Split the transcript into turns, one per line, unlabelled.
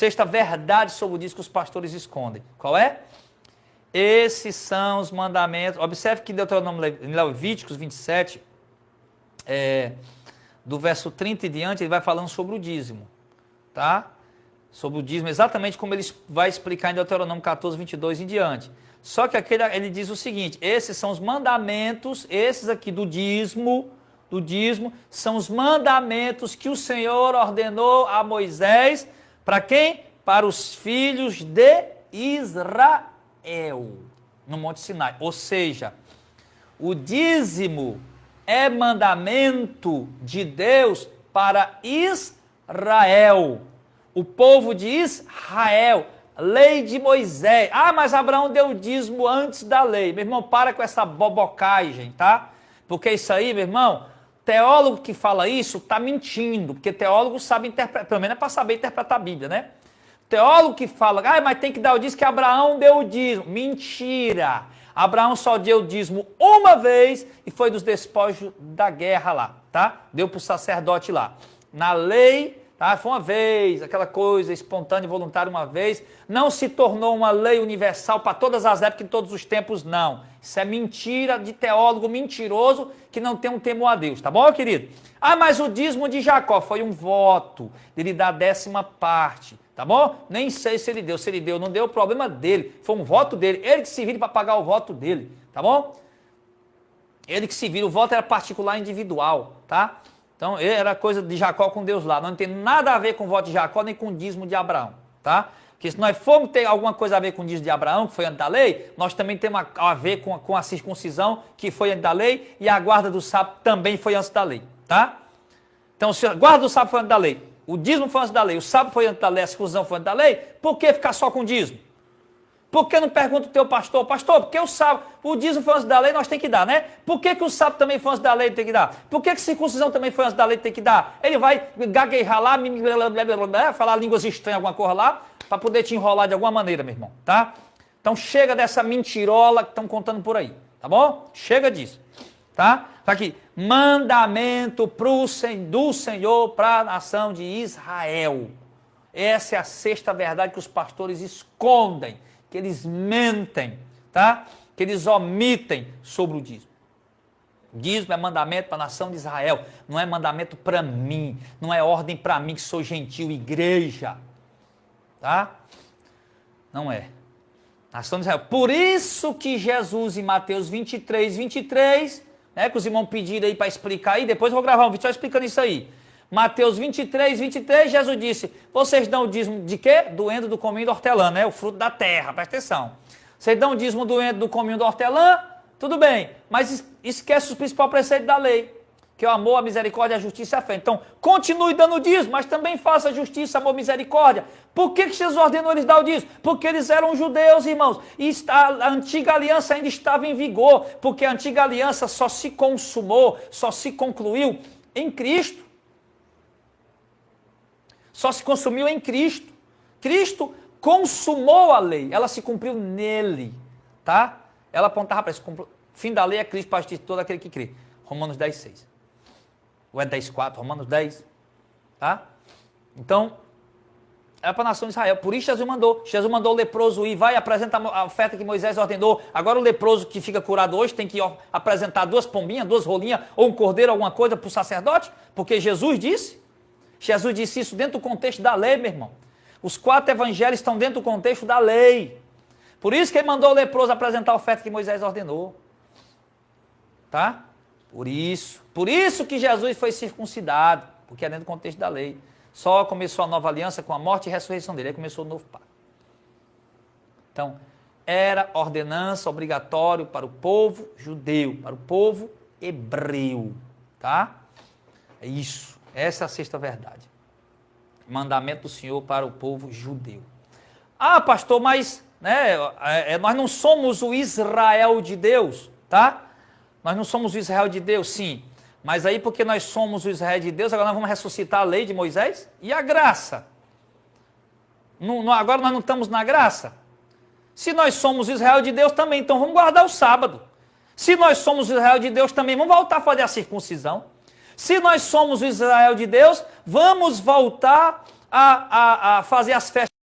Sexta verdade sobre o dízimo que os pastores escondem. Qual é? Esses são os mandamentos. Observe que Deuteronômio em Levíticos 27, do verso 30 e diante, ele vai falando sobre o dízimo. Tá? Sobre o dízimo, exatamente como ele vai explicar em Deuteronômio 14, 22 em diante. Só que aqui ele diz o seguinte: esses são os mandamentos, esses aqui do dízimo, são os mandamentos que o Senhor ordenou a Moisés. Para quem? Para os filhos de Israel, no Monte Sinai. Ou seja, o dízimo é mandamento de Deus para Israel, o povo de Israel, lei de Moisés. Ah, mas Abraão deu o dízimo antes da lei. Meu irmão, para com essa bobocagem, tá? Porque isso aí, meu irmão, teólogo que fala isso está mentindo, porque teólogo sabe interpretar, pelo menos é para saber interpretar a Bíblia, né? Teólogo que fala, mas tem que dar o dízimo, que Abraão deu o dízimo. Mentira! Abraão só deu o dízimo uma vez e foi dos despojos da guerra lá, tá? Deu para o sacerdote lá. Na lei, tá? Foi uma vez, aquela coisa espontânea e voluntária uma vez. Não se tornou uma lei universal para todas as épocas e todos os tempos, não. Isso é mentira de teólogo mentiroso que não tem um temor a Deus, tá bom, querido? Ah, mas o dízimo de Jacó foi um voto, ele dá a 10ª parte, tá bom? Nem sei se ele deu, não deu, o problema dele, foi um voto dele, ele que se vira para pagar o voto dele, tá bom? Ele que se vira, o voto era particular individual, tá? Então, era coisa de Jacó com Deus lá, não tem nada a ver com o voto de Jacó nem com o dízimo de Abraão, tá? Porque se nós formos ter alguma coisa a ver com o dízimo de Abraão, que foi antes da lei, nós também temos a ver com a circuncisão, que foi antes da lei, e a guarda do sábado também foi antes da lei, tá? Então, se a guarda do sábado foi antes da lei, o dízimo foi antes da lei, o sábado foi antes da lei, a circuncisão foi antes da lei, por que ficar só com o dízimo? Por que não pergunta o teu pastor, porque o sábado, o dízimo foi antes da lei, nós tem que dar, né? Por que o sábado também foi antes da lei, tem que dar? Por que circuncisão também foi antes da lei, tem que dar? Ele vai gaguejar lá, falar línguas estranhas, alguma coisa lá, para poder te enrolar de alguma maneira, meu irmão, tá? Então chega dessa mentirola que estão contando por aí, tá bom? Chega disso, tá? Tá aqui, mandamento do Senhor para a nação de Israel. Essa é a sexta verdade que os pastores escondem, que eles mentem, tá? Que eles omitem sobre o dízimo. Dízimo é mandamento para a nação de Israel, não é mandamento para mim, não é ordem para mim que sou gentil, igreja, tá? Não é. Nação de Israel. Por isso que Jesus em Mateus 23, né, que os irmãos pediram aí para explicar aí, depois eu vou gravar um vídeo só explicando isso aí. Mateus 23, Jesus disse, vocês dão o dízimo de quê? Do endro, do cominho e do hortelã, né? O fruto da terra, presta atenção. Vocês dão o dízimo do endro, do cominho e do hortelã, tudo bem, mas esquece o principal preceito da lei, que é o amor, a misericórdia, a justiça e a fé. Então, continue dando o dízimo, mas também faça justiça, amor, misericórdia. Por que Jesus ordenou eles dar o dízimo? Porque eles eram judeus, irmãos, e a antiga aliança ainda estava em vigor, porque a antiga aliança só se consumou, só se concluiu em Cristo. Só se consumiu em Cristo. Cristo consumou a lei, ela se cumpriu nele, tá? Ela apontava para isso, fim da lei é Cristo para a justiça de todo aquele que crê. Romanos 10, 6. Ou é 10, 4, Romanos 10, tá? Então, era para a nação de Israel, por isso Jesus mandou o leproso ir, vai apresentar a oferta que Moisés ordenou. Agora o leproso que fica curado hoje tem que apresentar 2 pombinhas, 2 rolinhas, ou um cordeiro, alguma coisa para o sacerdote, porque Jesus disse isso dentro do contexto da lei, meu irmão. Os 4 evangelhos estão dentro do contexto da lei. Por isso que ele mandou o leproso apresentar a oferta que Moisés ordenou. Tá? Por isso que Jesus foi circuncidado, porque é dentro do contexto da lei. Só começou a nova aliança com a morte e a ressurreição dele, aí começou o novo pacto. Então, era ordenança obrigatório para o povo judeu, para o povo hebreu. Tá? É isso. Essa é a sexta verdade. Mandamento do Senhor para o povo judeu. Ah, pastor, mas né, nós não somos o Israel de Deus, tá? Nós não somos o Israel de Deus, sim. Mas aí porque nós somos o Israel de Deus, agora nós vamos ressuscitar a lei de Moisés? E a graça? Agora nós não estamos na graça? Se nós somos o Israel de Deus também, então vamos guardar o sábado. Se nós somos o Israel de Deus também, vamos voltar a fazer a circuncisão. Se nós somos o Israel de Deus, vamos voltar a fazer as festas